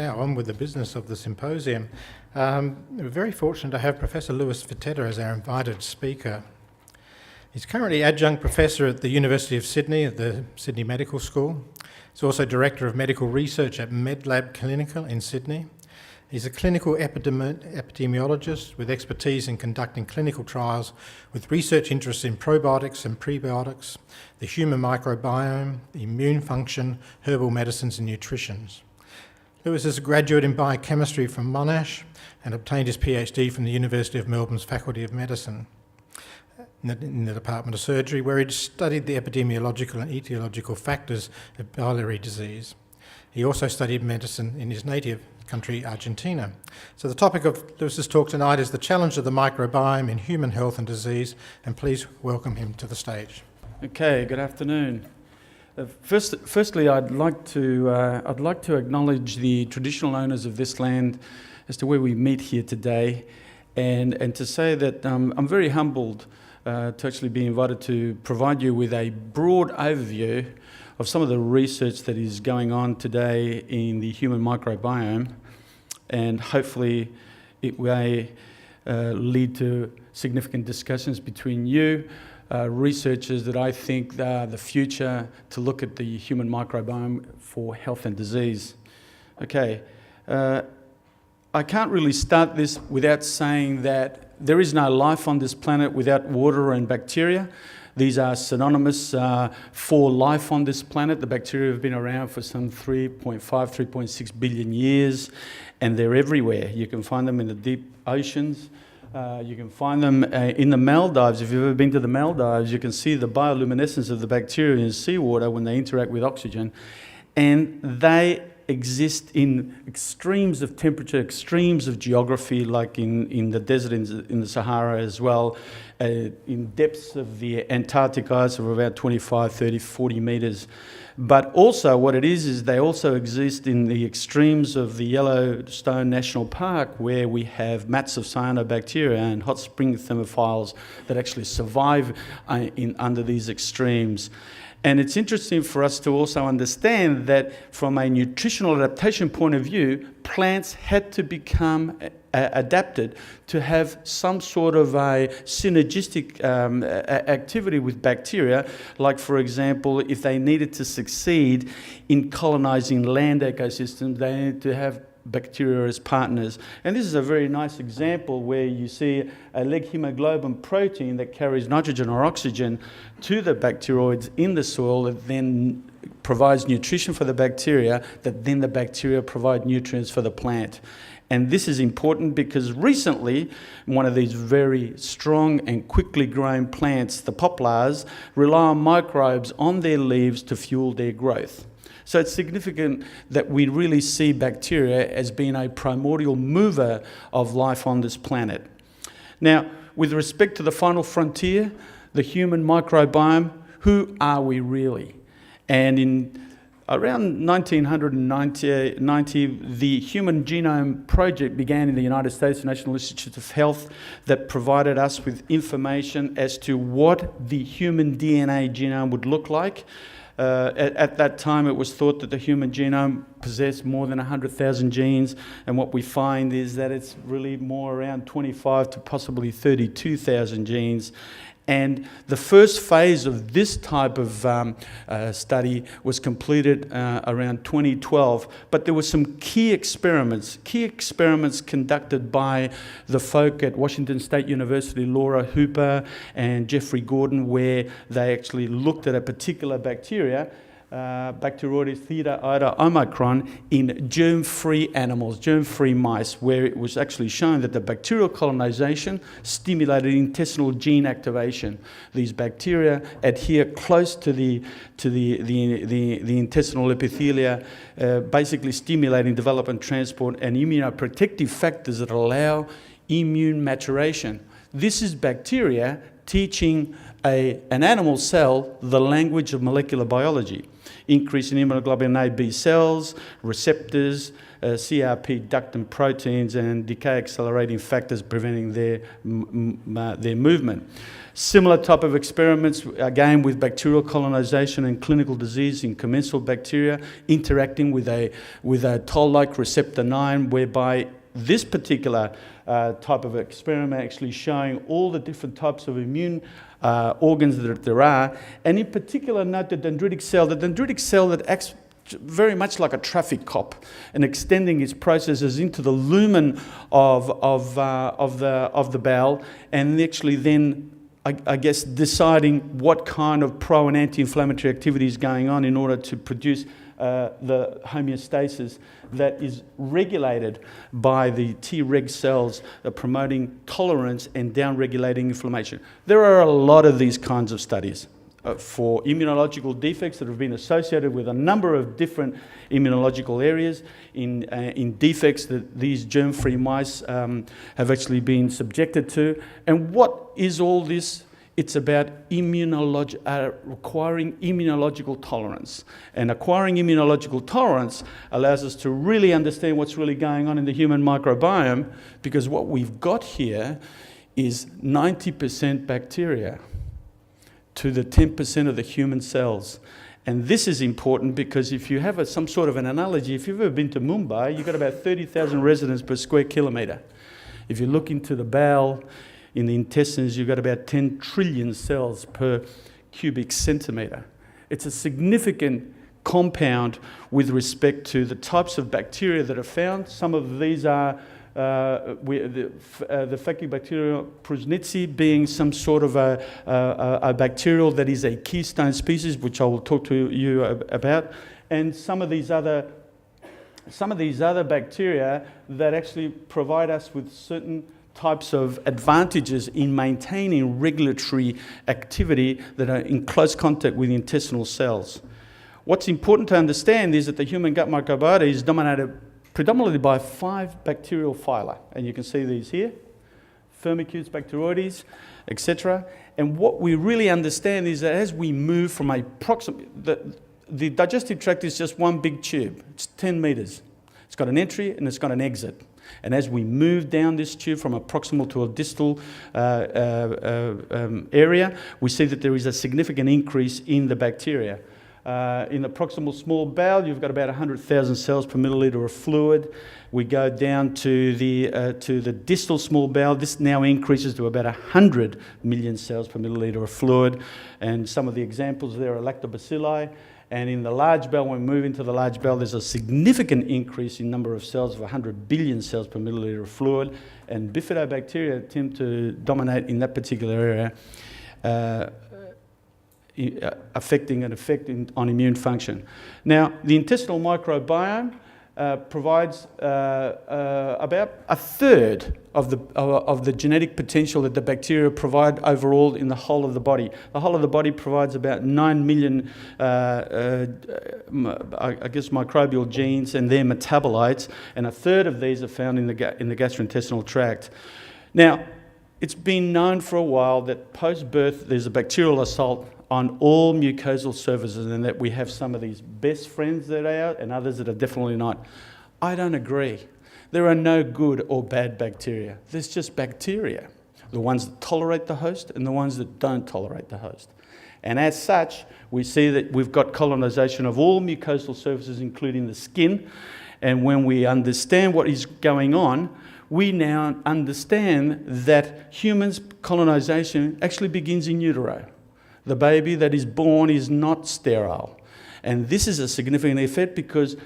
now on with the business of the symposium. We're very fortunate to have Professor Lewis Fitetta as our invited speaker. He's currently adjunct professor at the University of Sydney at the Sydney Medical School. He's also Director of Medical Research at MedLab Clinical in Sydney. He's a clinical epidemiologist with expertise in conducting clinical trials with research interests in probiotics and prebiotics, the human microbiome, immune function, herbal medicines and nutrition. Lewis is a graduate in biochemistry from Monash and obtained his PhD from the University of Melbourne's Faculty of Medicine in the Department of Surgery, where he studied the epidemiological and etiological factors of biliary disease. He also studied medicine in his native country, Argentina. So the topic of Lewis's talk tonight is the challenge of the microbiome in human health and disease, and please welcome him to the stage. Okay, good afternoon. Firstly, I'd like to acknowledge the traditional owners of this land as to where we meet here today, and to say that I'm very humbled to actually be invited to provide you with a broad overview of some of the research that is going on today in the human microbiome, and hopefully it may lead to significant discussions between you, researchers that I think are the future to look at the human microbiome for health and disease. Okay, I can't really start this without saying that there is no life on this planet without water and bacteria. These are synonymous for life on this planet. The bacteria have been around for some 3.6 billion years, and they're everywhere. You can find them in the deep oceans. You can find them in the Maldives. If you've ever been to the Maldives, you can see the bioluminescence of the bacteria in seawater when they interact with oxygen. And they exist in extremes of temperature, extremes of geography, like in the desert in the Sahara as well, in depths of the Antarctic ice of about 25, 30, 40 meters. But also what it is they also exist in the extremes of the Yellowstone National Park, where we have mats of cyanobacteria and hot spring thermophiles that actually survive under these extremes. And it's interesting for us to also understand that from a nutritional adaptation point of view, plants had to become adapted to have some sort of a synergistic activity with bacteria, like, for example, if they needed to succeed in colonizing land ecosystems, they needed to have bacteria as partners. And this is a very nice example where you see a leg hemoglobin protein that carries nitrogen or oxygen to the bacteroids in the soil that then provides nutrition for the bacteria, that then the bacteria provide nutrients for the plant. And this is important because recently, one of these very strong and quickly growing plants, the poplars, rely on microbes on their leaves to fuel their growth. So it's significant that we really see bacteria as being a primordial mover of life on this planet. Now, with respect to the final frontier, the human microbiome, who are we really? And in around 1990, the Human Genome Project began in the United States National Institute of Health, that provided us with information as to what the human DNA genome would look like. At that time, it was thought that the human genome possessed more than 100,000 genes, and what we find is that it's really more around 25 to possibly 32,000 genes. And the first phase of this type of study was completed around 2012. But there were some key experiments conducted by the folk at Washington State University, Laura Hooper and Jeffrey Gordon, where they actually looked at a particular bacteria, Bacteroides theta ida omicron, in germ-free animals, germ-free mice, where it was actually shown that the bacterial colonization stimulated intestinal gene activation. These bacteria adhere close to the intestinal epithelia, basically stimulating development, transport, and immunoprotective factors that allow immune maturation. This is bacteria teaching an animal cell the language of molecular biology. Increase in immunoglobulin A, B cells, receptors, CRP ductant proteins, and decay accelerating factors preventing their movement. Similar type of experiments, again with bacterial colonization and clinical disease in commensal bacteria, interacting with a toll-like receptor 9, whereby this particular type of experiment actually showing all the different types of immune organs that there are, and in particular note the dendritic cell that acts very much like a traffic cop and extending its processes into the lumen of the bowel, and actually then I guess deciding what kind of pro and anti-inflammatory activity is going on in order to produce the homeostasis that is regulated by the Treg cells, promoting tolerance and down-regulating inflammation. There are a lot of these kinds of studies for immunological defects that have been associated with a number of different immunological areas in defects that these germ-free mice have actually been subjected to. And what is all this? It's about acquiring immunological tolerance. And acquiring immunological tolerance allows us to really understand what's really going on in the human microbiome, because what we've got here is 90% bacteria to the 10% of the human cells. And this is important because if you have some sort of an analogy, if you've ever been to Mumbai, you've got about 30,000 residents per square kilometre. If you look into the bowel, in the intestines, you've got about 10 trillion cells per cubic centimetre. It's a significant compound with respect to the types of bacteria that are found. Some of these are the Faecobacterium prusnitzi being some sort of a bacterial that is a keystone species, which I will talk to you about, and some of these other bacteria that actually provide us with certain types of advantages in maintaining regulatory activity that are in close contact with the intestinal cells. What's important to understand is that the human gut microbiota is dominated predominantly by 5 bacterial phyla, and you can see these here: Firmicutes, Bacteroides, etc. And what we really understand is that as we move from the digestive tract is just one big tube. It's 10 metres. It's got an entry and it's got an exit. And as we move down this tube from a proximal to a distal area, we see that there is a significant increase in the bacteria. In the proximal small bowel, you've got about 100,000 cells per milliliter of fluid. We go down to the distal small bowel. This now increases to about 100 million cells per milliliter of fluid. And some of the examples there are lactobacilli. And in the large bowel, when we move into the large bowel, there's a significant increase in number of cells of 100 billion cells per milliliter of fluid. And bifidobacteria tend to dominate in that particular area, affecting on immune function. Now, the intestinal microbiome provides about a third of the genetic potential that the bacteria provide overall in the whole of the body. The whole of the body provides about 9 million, microbial genes and their metabolites, and a third of these are found in the gastrointestinal tract. Now, it's been known for a while that post-birth there's a bacterial assault on all mucosal surfaces, and that we have some of these best friends that are out and others that are definitely not. I don't agree. There are no good or bad bacteria. There's just bacteria, the ones that tolerate the host and the ones that don't tolerate the host. And as such, we see that we've got colonization of all mucosal surfaces, including the skin. And when we understand what is going on, we now understand that humans' colonization actually begins in utero. The baby that is born is not sterile. And this is a significant effect because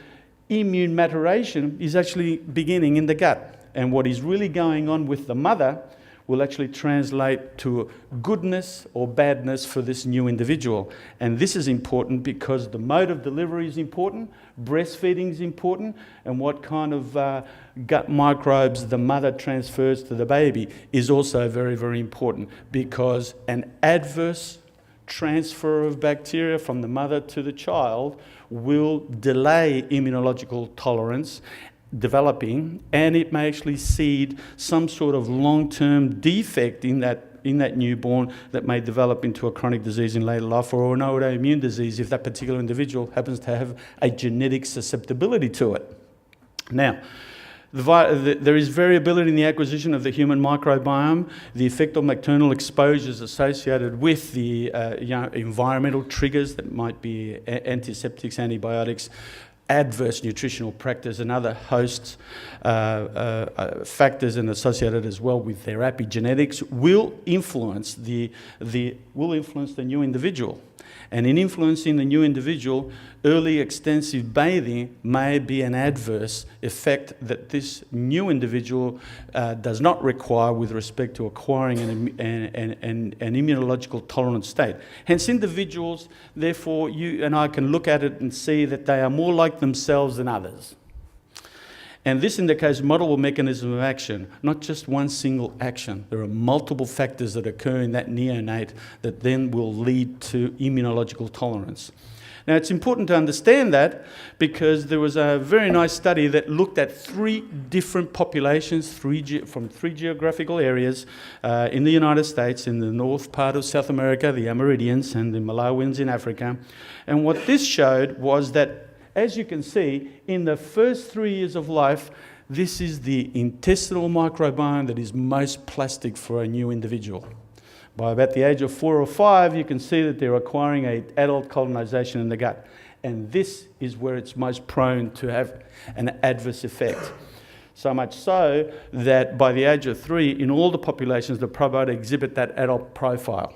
immune maturation is actually beginning in the gut. And what is really going on with the mother will actually translate to goodness or badness for this new individual. And this is important because the mode of delivery is important, breastfeeding is important, and what kind of gut microbes the mother transfers to the baby is also very, very important, because an adverse transfer of bacteria from the mother to the child will delay immunological tolerance developing, and it may actually seed some sort of long-term defect in that newborn that may develop into a chronic disease in later life, or an autoimmune disease if that particular individual happens to have a genetic susceptibility to it. Now, there is variability in the acquisition of the human microbiome, the effect of maternal exposures associated with the environmental triggers that might be antiseptics, antibiotics, adverse nutritional practice and other hosts, factors and associated as well with their epigenetics will influence the new individual. And in influencing the new individual, early extensive bathing may be an adverse effect that this new individual does not require with respect to acquiring an immunological tolerant state. Hence, individuals, therefore, you and I can look at it and see that they are more like themselves than others. And this indicates multiple mechanisms of action, not just one single action. There are multiple factors that occur in that neonate that then will lead to immunological tolerance. Now, it's important to understand that because there was a very nice study that looked at 3 different populations from 3 geographical areas in the United States, in the north part of South America, the Amerindians and the Malawians in Africa. And what this showed was that, as you can see, in the first 3 years of life, this is the intestinal microbiome that is most plastic for a new individual. By about the age of 4 or 5, you can see that they're acquiring an adult colonization in the gut. And this is where it's most prone to have an adverse effect. So much so that by the age of 3, in all the populations, the probiotics exhibit that adult profile.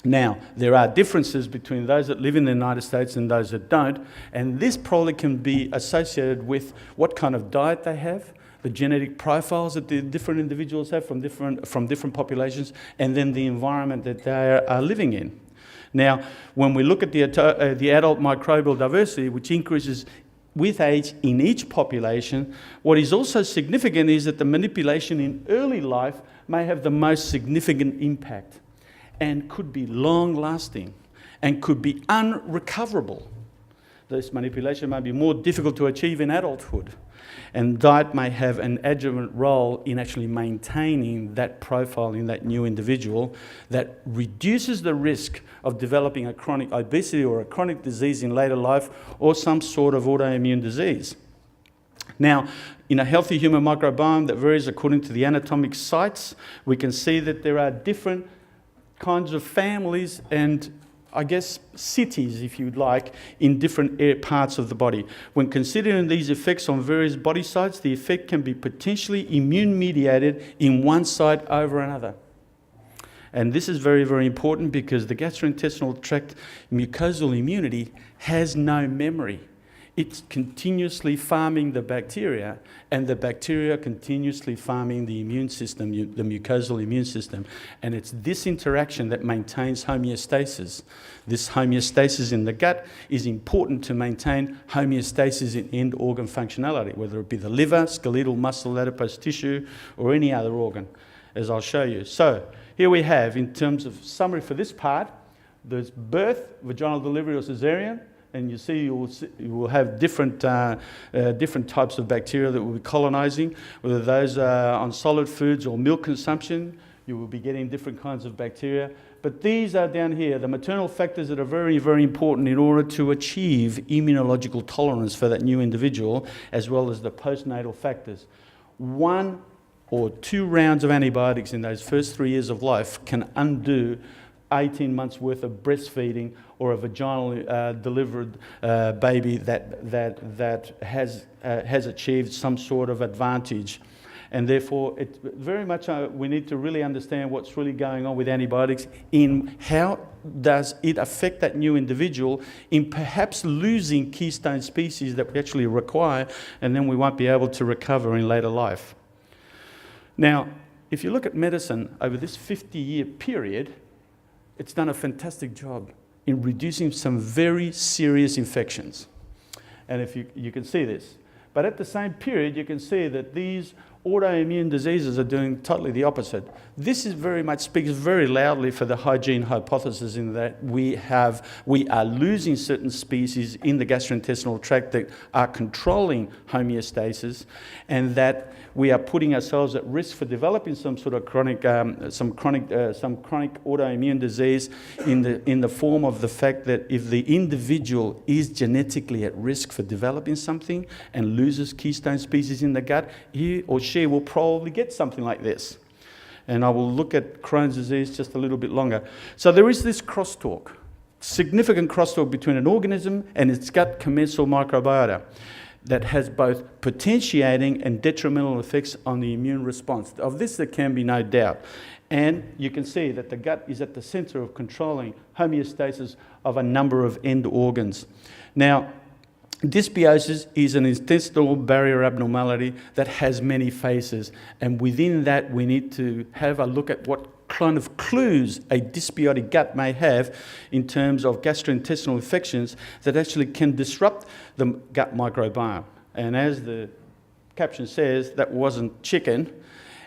Now, there are differences between those that live in the United States and those that don't, and this probably can be associated with what kind of diet they have, the genetic profiles that the different individuals have from different populations, and then the environment that they are living in. Now, when we look at the adult microbial diversity, which increases with age in each population, what is also significant is that the manipulation in early life may have the most significant impact, and could be long-lasting and could be unrecoverable. This manipulation may be more difficult to achieve in adulthood, and diet may have an adjuvant role in actually maintaining that profile in that new individual that reduces the risk of developing a chronic obesity or a chronic disease in later life or some sort of autoimmune disease. Now, in a healthy human microbiome that varies according to the anatomic sites, we can see that there are different kinds of families and, I guess, cities, if you'd like, in different parts of the body. When considering these effects on various body sites, the effect can be potentially immune-mediated in one site over another. And this is very, very important because the gastrointestinal tract mucosal immunity has no memory. It's continuously farming the bacteria, and the bacteria continuously farming the immune system, the mucosal immune system. And it's this interaction that maintains homeostasis. This homeostasis in the gut is important to maintain homeostasis in end organ functionality, whether it be the liver, skeletal muscle, adipose tissue, or any other organ, as I'll show you. So here we have, in terms of summary for this part, there's birth, vaginal delivery or cesarean. And you see, you will have different types of bacteria that will be colonizing, whether those are on solid foods or milk consumption. You will be getting different kinds of bacteria. But these are down here, the maternal factors that are very, very important in order to achieve immunological tolerance for that new individual, as well as the postnatal factors. 1 or 2 rounds of antibiotics in those first 3 years of life can undo 18 months worth of breastfeeding or a vaginally delivered baby that has achieved some sort of advantage. And therefore, it very much we need to really understand what's really going on with antibiotics in how does it affect that new individual in perhaps losing keystone species that we actually require, and then we won't be able to recover in later life. Now, if you look at medicine over this 50-year period, it's done a fantastic job in reducing some very serious infections. And if you can see this. But at the same period, you can see that these autoimmune diseases are doing totally the opposite. This is very much speaks very loudly for the hygiene hypothesis in that we are losing certain species in the gastrointestinal tract that are controlling homeostasis, and that we are putting ourselves at risk for developing some sort of chronic autoimmune disease in the form of the fact that if the individual is genetically at risk for developing something and loses keystone species in the gut, he or she will probably get something like this. And I will look at Crohn's disease just a little bit longer. So there is this crosstalk, significant crosstalk between an organism and its gut commensal microbiota that has both potentiating and detrimental effects on the immune response. Of this there can be no doubt. And you can see that the gut is at the center of controlling homeostasis of a number of end organs. Now, dysbiosis is an intestinal barrier abnormality that has many faces, and within that we need to have a look at what kind of clues a dysbiotic gut may have in terms of gastrointestinal infections that actually can disrupt the gut microbiome. And as the caption says, that wasn't chicken.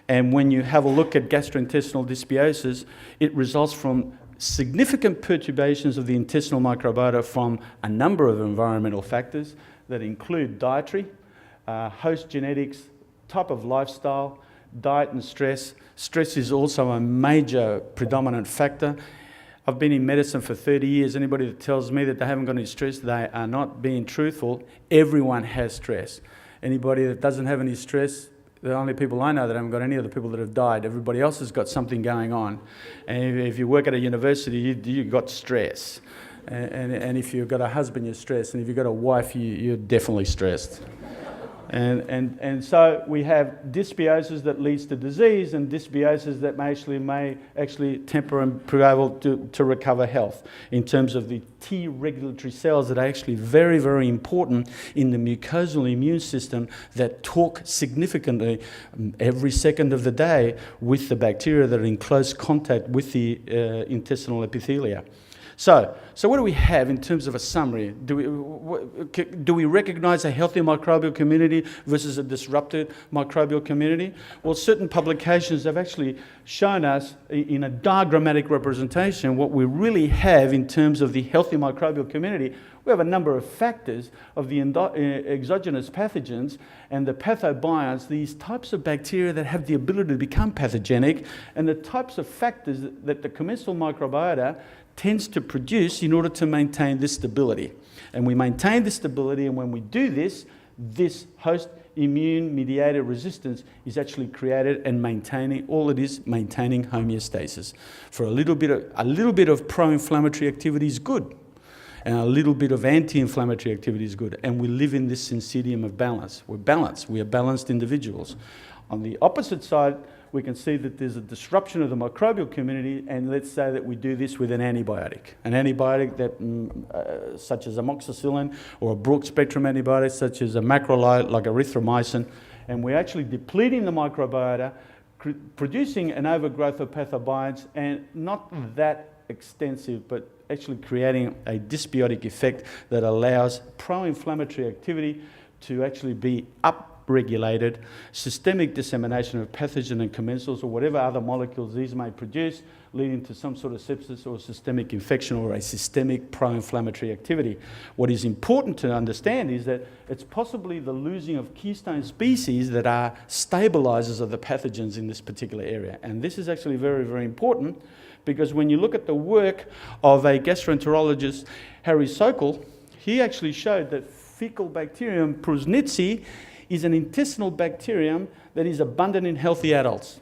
And when you have a look at gastrointestinal dysbiosis, it results from significant perturbations of the intestinal microbiota from a number of environmental factors that include dietary, host genetics, type of lifestyle, diet and stress. Stress is also a major predominant factor. I've been in medicine for 30 years. Anybody that tells me that they haven't got any stress, they are not being truthful. Everyone has stress. Anybody that doesn't have any stress, the only people I know that haven't got any are the people that have died. Everybody else has got something going on. And if you work at a university, you've got stress. And if you've got a husband, you're stressed. And if you've got a wife, you're definitely stressed. And so we have dysbiosis that leads to disease, and dysbiosis that may actually temper and be able to recover health in terms of the T regulatory cells that are actually very, very important in the mucosal immune system that talk significantly every second of the day with the bacteria that are in close contact with the intestinal epithelia. So what do we have in terms of a summary? Do we recognise a healthy microbial community versus a disrupted microbial community? Well, certain publications have actually shown us in a diagrammatic representation what we really have in terms of the healthy microbial community. We have a number of factors of the exogenous pathogens and the pathobionts, these types of bacteria that have the ability to become pathogenic, and the types of factors that the commensal microbiota tends to produce in order to maintain this stability. And we maintain this stability, and when we do this, this host immune-mediated resistance is actually created and maintaining, all it is, maintaining homeostasis. For a little bit of pro-inflammatory activity is good, and a little bit of anti-inflammatory activity is good, and we live in this syncytium of balance. We're balanced. We are balanced individuals. On the opposite side, we can see that there's a disruption of the microbial community, and let's say that we do this with an antibiotic that, such as amoxicillin, or a broad spectrum antibiotic such as a macrolide like erythromycin, and we're actually depleting the microbiota, producing an overgrowth of pathobionts, and not that extensive, but actually creating a dysbiotic effect that allows pro-inflammatory activity to actually be upregulated, systemic dissemination of pathogen and commensals or whatever other molecules these may produce, leading to some sort of sepsis or systemic infection or a systemic pro-inflammatory activity. What is important to understand is that it's possibly the losing of keystone species that are stabilizers of the pathogens in this particular area. And this is actually very, very important, because when you look at the work of a gastroenterologist, Harry Sokol, he actually showed that fecal bacterium Prusnitzi is an intestinal bacterium that is abundant in healthy adults,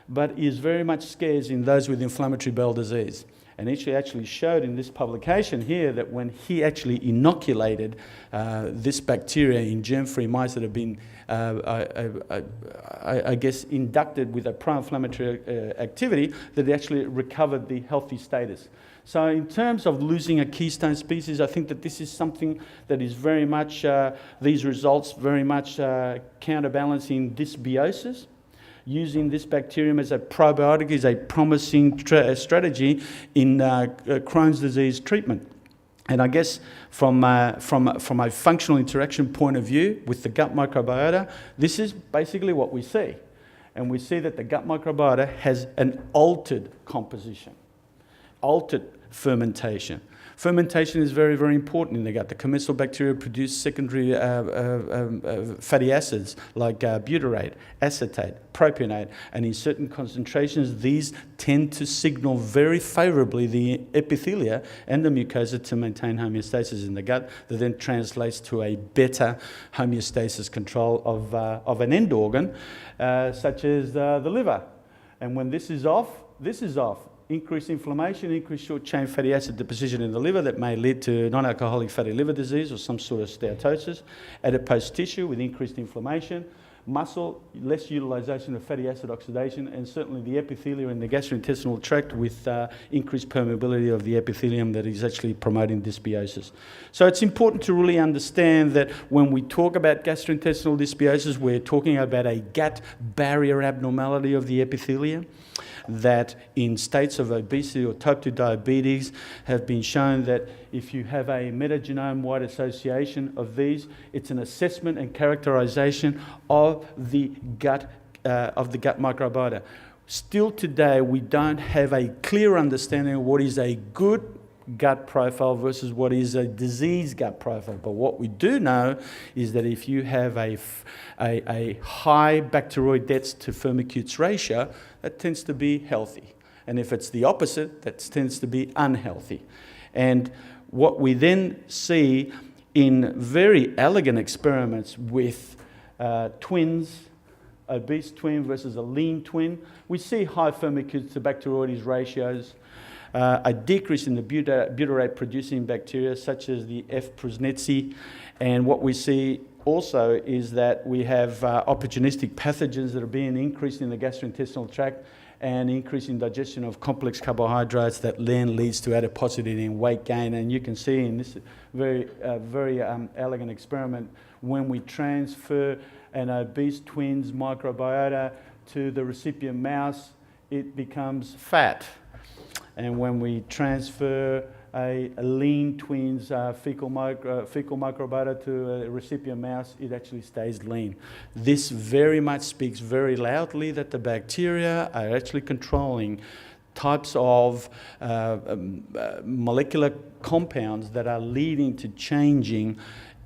but is very much scarce in those with inflammatory bowel disease. And he actually showed in this publication here that when he actually inoculated this bacteria in germ-free mice that have been, I guess, inducted with a pro-inflammatory activity, that they actually recovered the healthy status. So in terms of losing a keystone species, I think that this is something that is very much, these results very much counterbalancing dysbiosis. Using this bacterium as a probiotic is a promising strategy in Crohn's disease treatment. And I guess from a functional interaction point of view with the gut microbiota, this is basically what we see. And we see that the gut microbiota has an altered composition, altered fermentation. Fermentation is very, very important in the gut. The commensal bacteria produce secondary fatty acids like butyrate, acetate, propionate, and in certain concentrations, these tend to signal very favorably the epithelia and the mucosa to maintain homeostasis in the gut, that then translates to a better homeostasis control of an end organ, such as the liver. And when this is off, increased inflammation, increased short-chain fatty acid deposition in the liver that may lead to non-alcoholic fatty liver disease or some sort of steatosis. Adipose tissue with increased inflammation. Muscle, less utilization of fatty acid oxidation, and certainly the epithelia in the gastrointestinal tract with increased permeability of the epithelium that is actually promoting dysbiosis. So it's important to really understand that when we talk about gastrointestinal dysbiosis, we're talking about a gut barrier abnormality of the epithelia, that in states of obesity or type 2 diabetes have been shown that if you have a metagenome-wide association of these, it's an assessment and characterization of the gut microbiota. Still today, we don't have a clear understanding of what is a good gut profile versus what is a disease gut profile. But what we do know is that if you have a high bacteroid debts to firmicutes ratio, that tends to be healthy. And if it's the opposite, that tends to be unhealthy. And what we then see in very elegant experiments with twins, obese twin versus a lean twin, we see high firmicutes to bacteroides ratios, a decrease in the butyrate-producing bacteria, such as the F. prusnetzi. And what we see also is that we have opportunistic pathogens that are being increased in the gastrointestinal tract and increasing digestion of complex carbohydrates that then leads to adiposity and weight gain. And you can see in this very elegant experiment, when we transfer an obese twin's microbiota to the recipient mouse, it becomes fat. And when we transfer a lean twin's fecal microbiota to a recipient mouse, it actually stays lean. This very much speaks very loudly that the bacteria are actually controlling types of molecular compounds that are leading to changing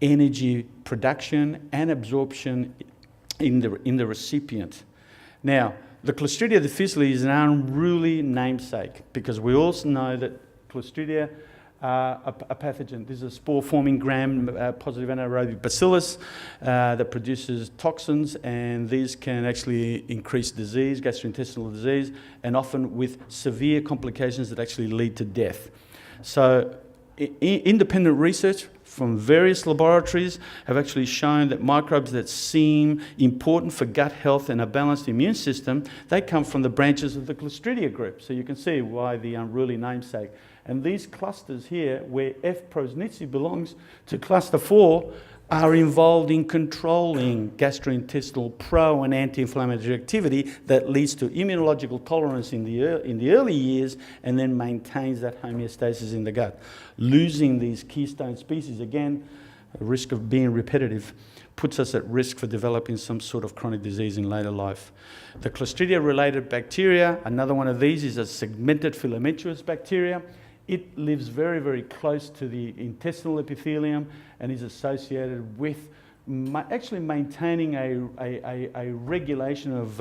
energy production and absorption in the recipient. Now, the Clostridia difficile is an unruly namesake because we also know that Clostridia are a pathogen. This is a spore-forming gram-positive anaerobic bacillus that produces toxins, and these can actually increase disease, gastrointestinal disease, and often with severe complications that actually lead to death. So independent research from various laboratories have actually shown that microbes that seem important for gut health and a balanced immune system, they come from the branches of the Clostridia group. So you can see why the unruly namesake. And these clusters here, where F. prusnetzi belongs to cluster 4, are involved in controlling gastrointestinal pro- and anti-inflammatory activity that leads to immunological tolerance in the early years and then maintains that homeostasis in the gut. Losing these keystone species, again, a risk of being repetitive, puts us at risk for developing some sort of chronic disease in later life. The Clostridia-related bacteria, another one of these is a segmented filamentous bacteria. It lives very, very close to the intestinal epithelium and is associated with actually maintaining a regulation of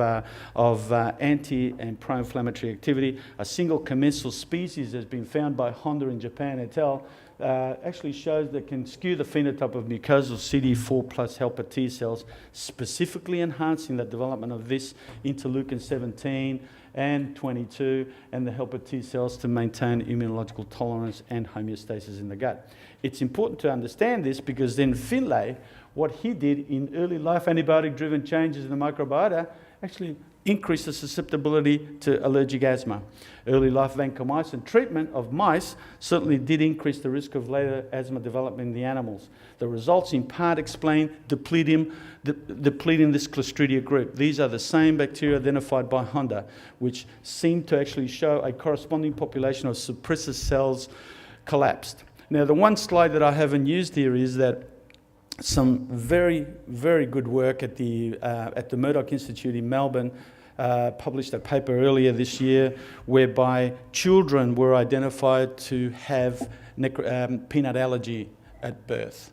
anti- and pro-inflammatory activity. A single commensal species has been found by Honda in Japan et al. Actually shows that can skew the phenotype of mucosal CD4 plus helper T cells, specifically enhancing the development of this interleukin 17 and 22 and the helper T cells to maintain immunological tolerance and homeostasis in the gut. It's important to understand this because then Finlay, what he did in early life antibiotic-driven changes in the microbiota actually increased the susceptibility to allergic asthma. Early life vancomycin treatment of mice certainly did increase the risk of later asthma development in the animals. The results in part explain depleting this Clostridia group. These are the same bacteria identified by Honda, which seem to actually show a corresponding population of suppressor cells collapsed. Now, the one slide that I haven't used here is that some very, very good work at the Murdoch Institute in Melbourne published a paper earlier this year whereby children were identified to have peanut allergy at birth.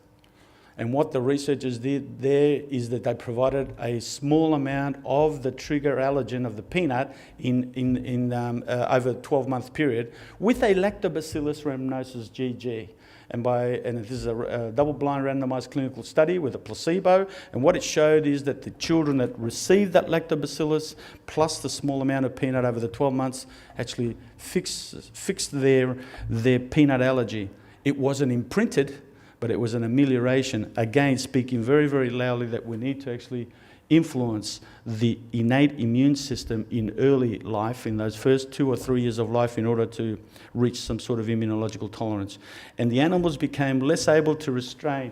And what the researchers did there is that they provided a small amount of the trigger allergen of the peanut over a 12-month period with a Lactobacillus rhamnosus GG. And this is a double-blind randomized clinical study with a placebo. And what it showed is that the children that received that lactobacillus plus the small amount of peanut over the 12 months actually fixed their peanut allergy. It wasn't imprinted, but it was an amelioration. Again, speaking very, very loudly that we need to actually influence the innate immune system in early life, in those first 2 or 3 years of life, in order to reach some sort of immunological tolerance. And the animals became less able to restrain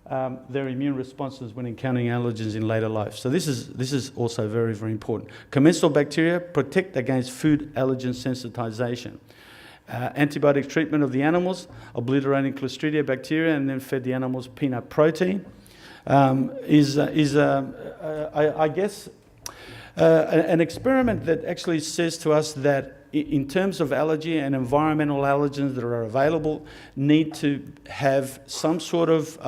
their immune responses when encountering allergens in later life. So this is also very, very important. Commensal bacteria protect against food allergen sensitization. Antibiotic treatment of the animals, obliterating Clostridia bacteria, and then fed the animals peanut protein. I guess, an experiment that actually says to us that in terms of allergy and environmental allergens that are available, need to have some sort of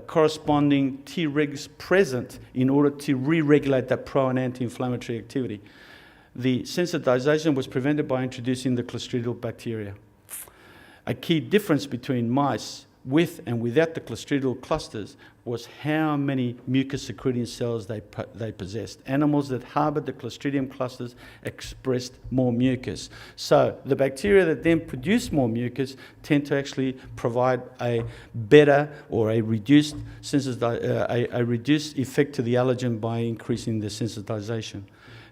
corresponding Tregs present in order to re-regulate that pro and anti-inflammatory activity. The sensitization was prevented by introducing the Clostridial bacteria. A key difference between mice with and without the Clostridial clusters was how many mucus-secreting cells they possessed. Animals that harbored the Clostridium clusters expressed more mucus. So the bacteria that then produce more mucus tend to actually provide a better or a reduced effect to the allergen by increasing the sensitization.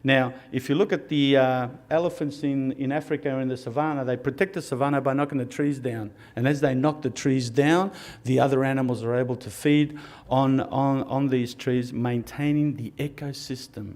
Now, if you look at the elephants in Africa or in the savannah, they protect the savannah by knocking the trees down. And as they knock the trees down, the other animals are able to feed on these trees, maintaining the ecosystem.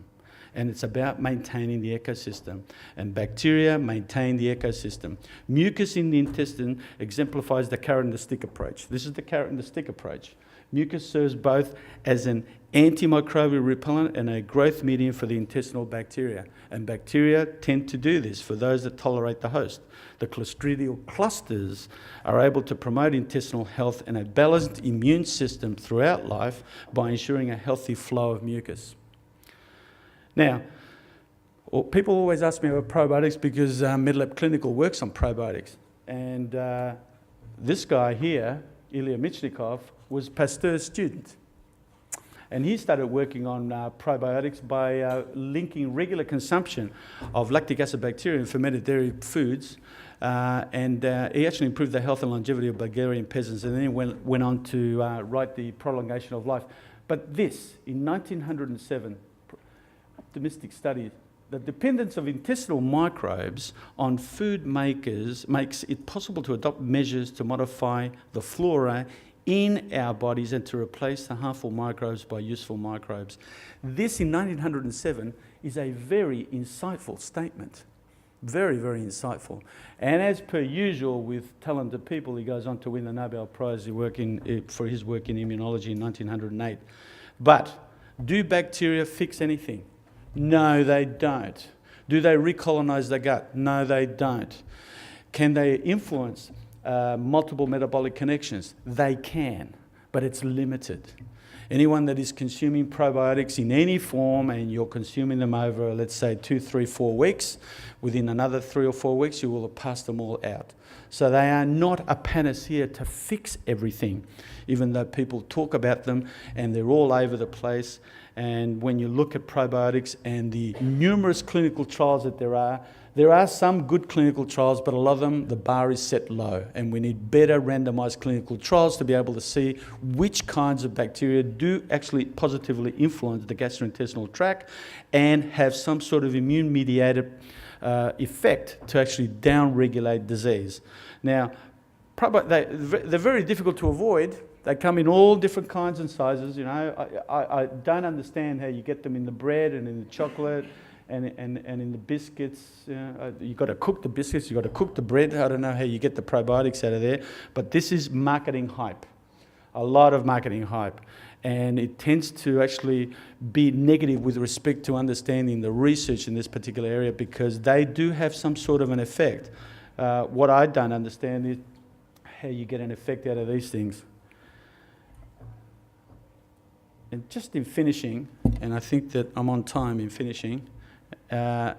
And it's about maintaining the ecosystem. And bacteria maintain the ecosystem. Mucus in the intestine exemplifies the carrot and the stick approach. This is the carrot and the stick approach. Mucus serves both as an antimicrobial repellent and a growth medium for the intestinal bacteria. And bacteria tend to do this for those that tolerate the host. The Clostridial clusters are able to promote intestinal health and a balanced immune system throughout life by ensuring a healthy flow of mucus. Now, people always ask me about probiotics because MedLab Clinical works on probiotics. And this guy here, Ilya Michnikov, was Pasteur's student. And he started working on probiotics by linking regular consumption of lactic acid bacteria in fermented dairy foods. And he actually improved the health and longevity of Bulgarian peasants, and then he went on to write The Prolongation of Life. But this, in 1907, optimistic study, the dependence of intestinal microbes on food makers makes it possible to adopt measures to modify the flora in our bodies and to replace the harmful microbes by useful microbes. This, in 1907, is a very insightful statement. Very, very insightful. And as per usual with talented people, he goes on to win the Nobel Prize for his work in immunology in 1908. But do bacteria fix anything? No, they don't. Do they recolonize the gut? No, they don't. Can they influence multiple metabolic connections? They can, but it's limited. Anyone that is consuming probiotics in any form and you're consuming them over, let's say, 2, 3, 4 weeks, within another 3 or 4 weeks, you will have passed them all out. So they are not a panacea to fix everything, even though people talk about them and they're all over the place. And when you look at probiotics and the numerous clinical trials that there are some good clinical trials, but a lot of them, the bar is set low. And we need better randomized clinical trials to be able to see which kinds of bacteria do actually positively influence the gastrointestinal tract and have some sort of immune-mediated effect to actually down-regulate disease. Now, they're very difficult to avoid. They come in all different kinds and sizes. You know, I don't understand how you get them in the bread and in the chocolate and in the biscuits, you've got to cook the biscuits, you've got to cook the bread. I don't know how you get the probiotics out of there, but this is marketing hype, a lot of marketing hype. And it tends to actually be negative with respect to understanding the research in this particular area, because they do have some sort of an effect. What I don't understand is how you get an effect out of these things. And just in finishing, and I think that I'm on time in finishing, low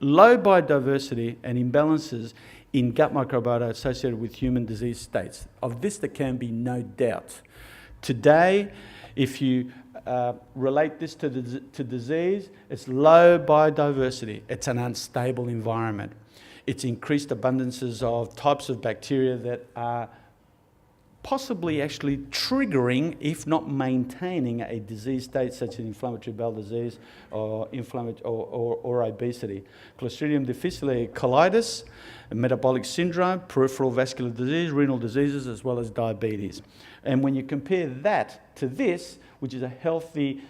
biodiversity and imbalances in gut microbiota associated with human disease states. Of this there can be no doubt. Today, if you relate this to disease, it's low biodiversity. It's an unstable environment. It's increased abundances of types of bacteria that are possibly actually triggering, if not maintaining, a disease state such as inflammatory bowel disease or obesity. Clostridium difficile colitis, metabolic syndrome, peripheral vascular disease, renal diseases, as well as diabetes. And when you compare that to this, which is a healthy,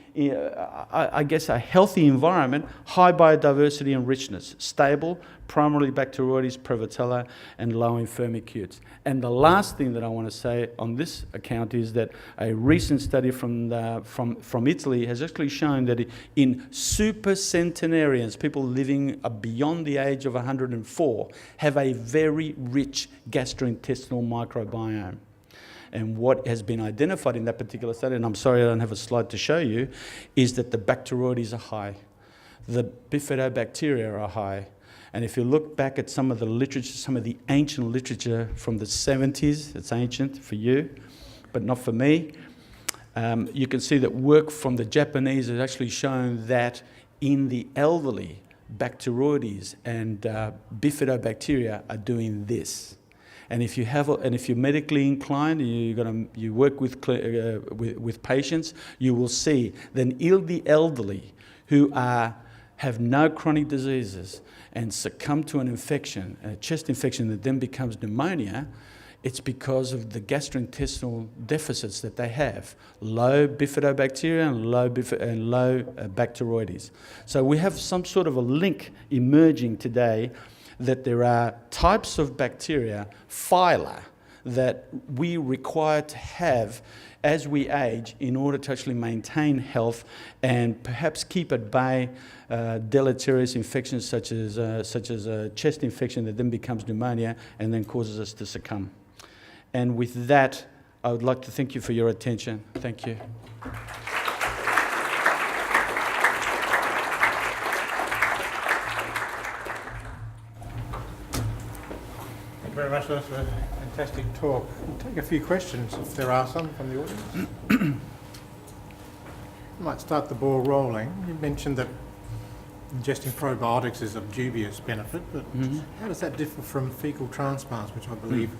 I guess a healthy environment, high biodiversity and richness, stable, primarily Bacteroides, Prevotella, and low in Firmicutes. And the last thing that I want to say on this account is that a recent study from Italy has actually shown that in supercentenarians, people living beyond the age of 104, have a very rich gastrointestinal microbiome. And what has been identified in that particular study, and I'm sorry I don't have a slide to show you, is that the Bacteroides are high. The bifidobacteria are high. And if you look back at some of the literature, some of the ancient literature from the 70s, it's ancient for you, but not for me, you can see that work from the Japanese has actually shown that in the elderly, Bacteroides and bifidobacteria are doing this. And if you're medically inclined, you work with patients, you will see that in the elderly who have no chronic diseases and succumb to an infection, a chest infection that then becomes pneumonia, it's because of the gastrointestinal deficits that they have, low bifidobacteria and low Bacteroides. So we have some sort of a link emerging today that there are types of bacteria, phyla, that we require to have as we age in order to actually maintain health and perhaps keep at bay deleterious infections such as a chest infection that then becomes pneumonia and then causes us to succumb. And with that, I would like to thank you for your attention. Thank you. Thank you very much, Lewis, for a fantastic talk. We'll take a few questions if there are some from the audience. I might start the ball rolling. You mentioned that ingesting probiotics is of dubious benefit, but how does that differ from fecal transplants, which I believe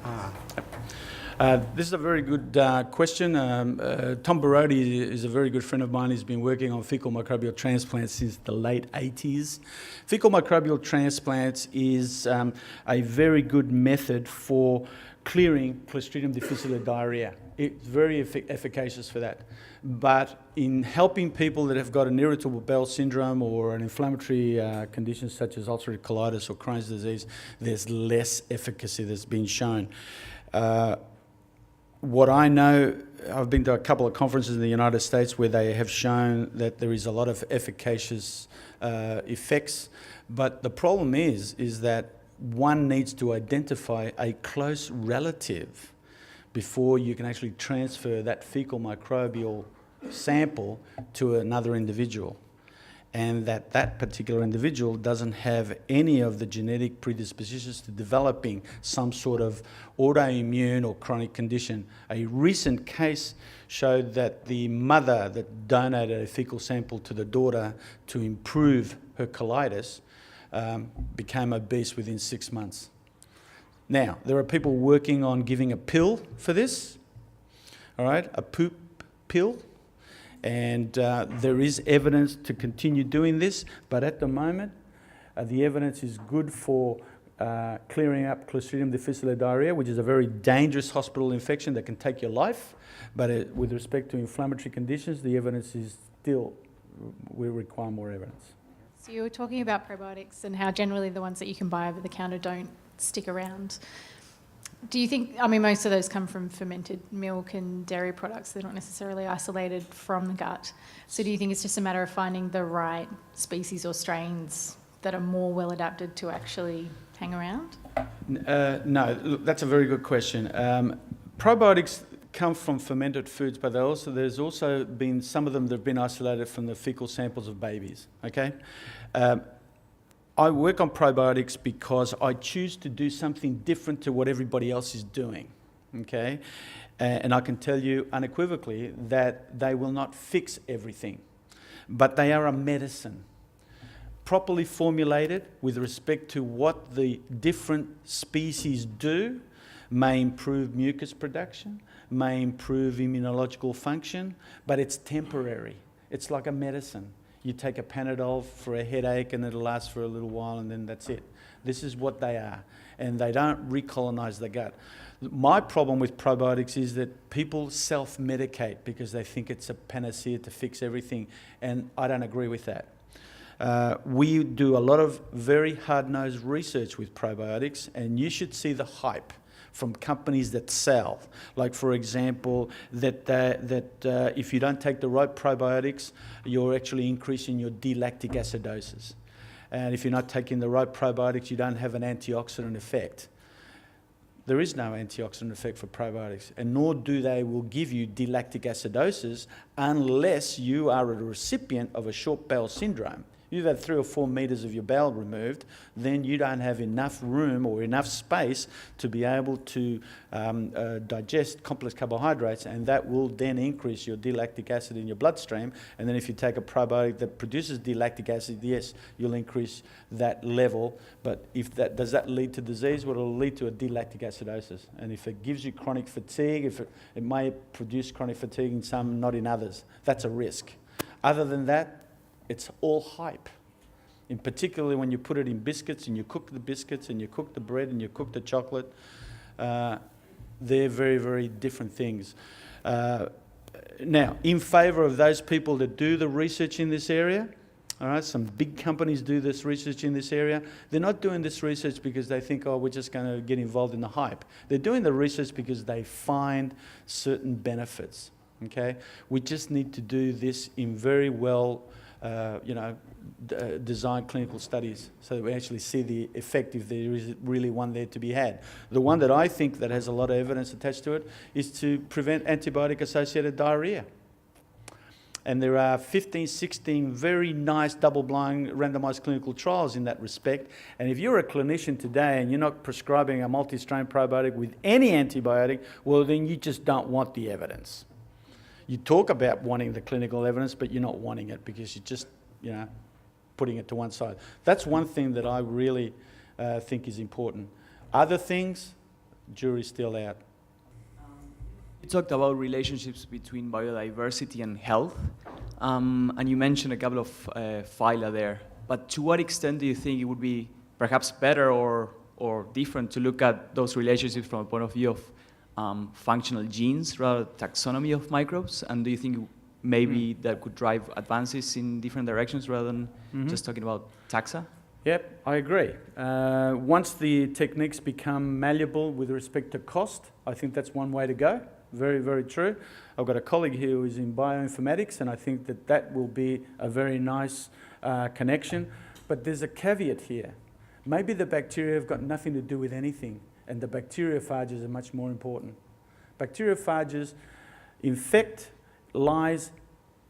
are? This is a very good question. Tom Barodi is a very good friend of mine. He's been working on fecal microbial transplants since the late 80s. Fecal microbial transplants is a very good method for clearing Clostridium difficile diarrhea. It's very efficacious for that. But in helping people that have got an irritable bowel syndrome or an inflammatory condition such as ulcerative colitis or Crohn's disease, there's less efficacy that's been shown. What I know, I've been to a couple of conferences in the United States where they have shown that there is a lot of efficacious effects, but the problem is that one needs to identify a close relative before you can actually transfer that fecal microbial sample to another individual, and that particular individual doesn't have any of the genetic predispositions to developing some sort of autoimmune or chronic condition. A recent case showed that the mother that donated a fecal sample to the daughter to improve her colitis became obese within 6 months. Now, there are people working on giving a pill for this, all right, a poop pill. And there is evidence to continue doing this, but at the moment, the evidence is good for clearing up Clostridium difficile diarrhea, which is a very dangerous hospital infection that can take your life. But with respect to inflammatory conditions, the evidence is still, we require more evidence. So you were talking about probiotics and how generally the ones that you can buy over the counter don't stick around. Do you think, I mean, most of those come from fermented milk and dairy products. They're not necessarily isolated from the gut. So do you think it's just a matter of finding the right species or strains that are more well adapted to actually hang around? No, look, that's a very good question. Probiotics come from fermented foods, but there's also been some of them that have been isolated from the fecal samples of babies, okay? I work on probiotics because I choose to do something different to what everybody else is doing, okay? And I can tell you unequivocally that they will not fix everything, but they are a medicine. Properly formulated with respect to what the different species do, may improve mucus production, may improve immunological function, but it's temporary. It's like a medicine. You take a Panadol for a headache and it'll last for a little while and then that's it. This is what they are, and they don't recolonize the gut. My problem with probiotics is that people self-medicate because they think it's a panacea to fix everything, and I don't agree with that. We do a lot of very hard-nosed research with probiotics, and you should see the hype from companies that sell. Like, for example, that if you don't take the right probiotics, you're actually increasing your D-lactic acidosis. And if you're not taking the right probiotics, you don't have an antioxidant effect. There is no antioxidant effect for probiotics, and nor do they will give you D-lactic acidosis unless you are a recipient of a short bowel syndrome. You've had 3 or 4 meters of your bowel removed, then you don't have enough room or enough space to be able to digest complex carbohydrates, and that will then increase your D-lactic acid in your bloodstream. And then if you take a probiotic that produces D-lactic acid, yes, you'll increase that level. But if that does that lead to disease? Well, it'll lead to a D-lactic acidosis. And if it gives you chronic fatigue, it may produce chronic fatigue in some, not in others. That's a risk. Other than that, it's all hype. In particular, when you put it in biscuits and you cook the biscuits and you cook the bread and you cook the chocolate, they're very, very different things. Now, in favour of those people that do the research in this area, all right, some big companies do this research in this area. They're not doing this research because they think, oh, we're just going to get involved in the hype. They're doing the research because they find certain benefits, okay? We just need to do this in very well design clinical studies so that we actually see the effect if there is really one there to be had. The one that I think that has a lot of evidence attached to it is to prevent antibiotic-associated diarrhea. And there are 15, 16 very nice double-blind randomized clinical trials in that respect. And if you're a clinician today and you're not prescribing a multi-strain probiotic with any antibiotic, well, then you just don't want the evidence. You talk about wanting the clinical evidence, but you're not wanting it because you're just, putting it to one side. That's one thing that I really think is important. Other things, jury's still out. You talked about relationships between biodiversity and health, and you mentioned a couple of phyla there. But to what extent do you think it would be perhaps better or different to look at those relationships from a point of view of functional genes rather than taxonomy of microbes? And do you think maybe that could drive advances in different directions rather than just talking about taxa? Yep, I agree. Once the techniques become malleable with respect to cost, I think that's one way to go. Very, very true. I've got a colleague here who is in bioinformatics, and I think that that will be a very nice connection. But there's a caveat here. Maybe the bacteria have got nothing to do with anything, and the bacteriophages are much more important. Bacteriophages infect lies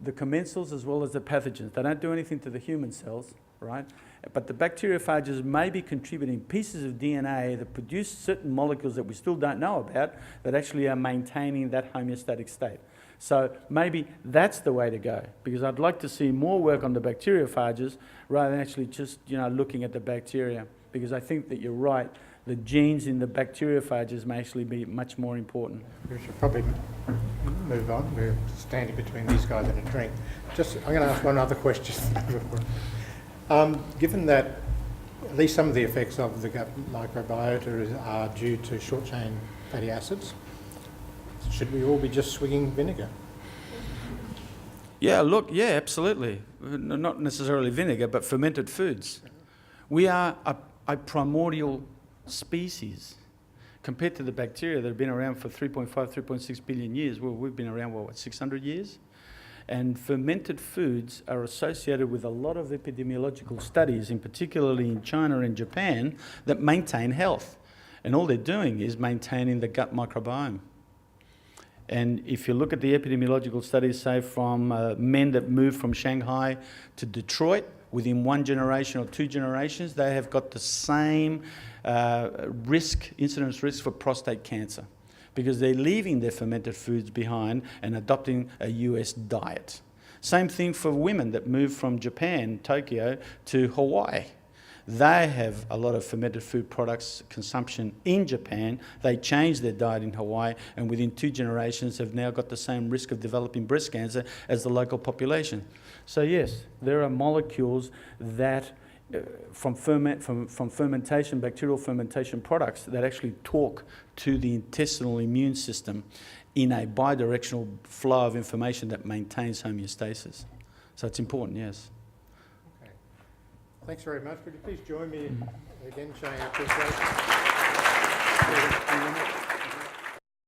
the commensals as well as the pathogens. They don't do anything to the human cells, right? But the bacteriophages may be contributing pieces of DNA that produce certain molecules that we still don't know about that actually are maintaining that homeostatic state. So maybe that's the way to go, because I'd like to see more work on the bacteriophages rather than actually just looking at the bacteria, because I think that you're right. The genes in the bacteriophages may actually be much more important. We should probably move on. We're standing between these guys and a drink. I'm going to ask one other question. Given that at least some of the effects of the gut microbiota are due to short-chain fatty acids, should we all be just swigging vinegar? Yeah, look, yeah, absolutely. Not necessarily vinegar, but fermented foods. We are a primordial species. Compared to the bacteria that have been around for 3.5, 3.6 billion years, well, we've been around, what, 600 years? And fermented foods are associated with a lot of epidemiological studies, in particularly in China and Japan, that maintain health. And all they're doing is maintaining the gut microbiome. And if you look at the epidemiological studies, say from men that moved from Shanghai to Detroit, within 1 generation or 2 generations, they have got the same incidence risk for prostate cancer, because they're leaving their fermented foods behind and adopting a US diet. Same thing for women that move from Japan, Tokyo, to Hawaii. They have a lot of fermented food products consumption in Japan. They change their diet in Hawaii, and within 2 generations have now got the same risk of developing breast cancer as the local population. So yes, there are molecules that from fermentation, bacterial fermentation products that actually talk to the intestinal immune system in a bidirectional flow of information that maintains homeostasis. So it's important, yes. Okay. Thanks very much. Would you please join me again showing our appreciation?